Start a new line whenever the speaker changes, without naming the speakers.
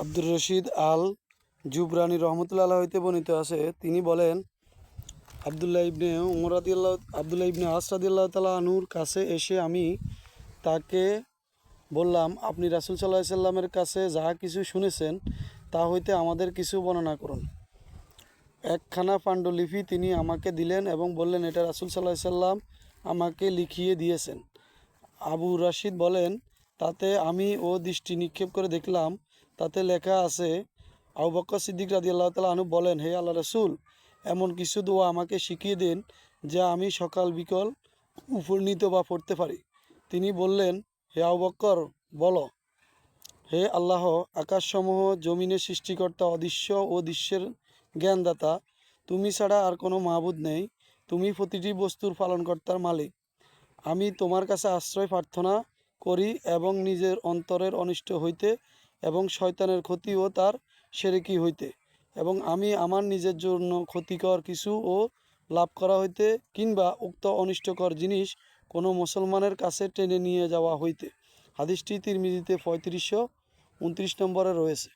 আব্দুর রশিদ আল জুবরানি রহমতুল্লাহ হইতে বর্ণিত আছে, তিনি বলেন, আবদুল্লাহ ইবনে আস রাদিয়াল্লাহু তাআলা আনহুর কাছে এসে আমি তাকে বললাম, আপনি রাসূল সাল্লাল্লাহু আলাইহি সাল্লামের কাছে যাহা কিছু শুনেছেন তা হইতে আমাদের কিছু বর্ণনা করুন। একখানা পাণ্ডুলিপি তিনি আমাকে দিলেন এবং বললেন, এটা রাসূল সাল্লাল্লাহু আলাইহি সাল্লাম আমাকে লিখিয়ে দিয়েছেন। আবু রাশিদ বলেন, তাতে আমি দৃষ্টি নিক্ষেপ করে দেখলাম, তাতে লেখা আছে, আবু বকর সিদ্দিক রাদিয়াল্লাহু তাআলা আনহু বলেন, হে আল্লাহ রাসূল, এমন কিছু দোয়া আমাকে শিখিয়ে দিন যা আমি সকাল বিকাল উপনীত বা পড়তে পারি। তিনি বললেন, হে আবু বকর, বলো, হে আল্লাহ, আকাশসমূহ জমিনের সৃষ্টিকর্তা, অদৃশ্য ও দৃশ্যের জ্ঞানদাতা, তুমি ছাড়া আর কোনো মাবুদ নেই, তুমি প্রতিটি বস্তুর পালনকর্তার মালিক। আমি তোমার কাছে আশ্রয় প্রার্থনা করি এবং নিজের অন্তরের অনিষ্ট হইতে এবং শয়তানের ক্ষতি ও তার সেরেকি হইতে, এবং আমি আমার নিজের জন্য ক্ষতিকর কিছু ও লাভ করা হইতে কিংবা উক্ত অনিষ্টকর জিনিস কোনো মুসলমানের কাছে টেনে নিয়ে যাওয়া হইতে। হাদিসটি তিরমিজিতে 3529 নম্বরে রয়েছে।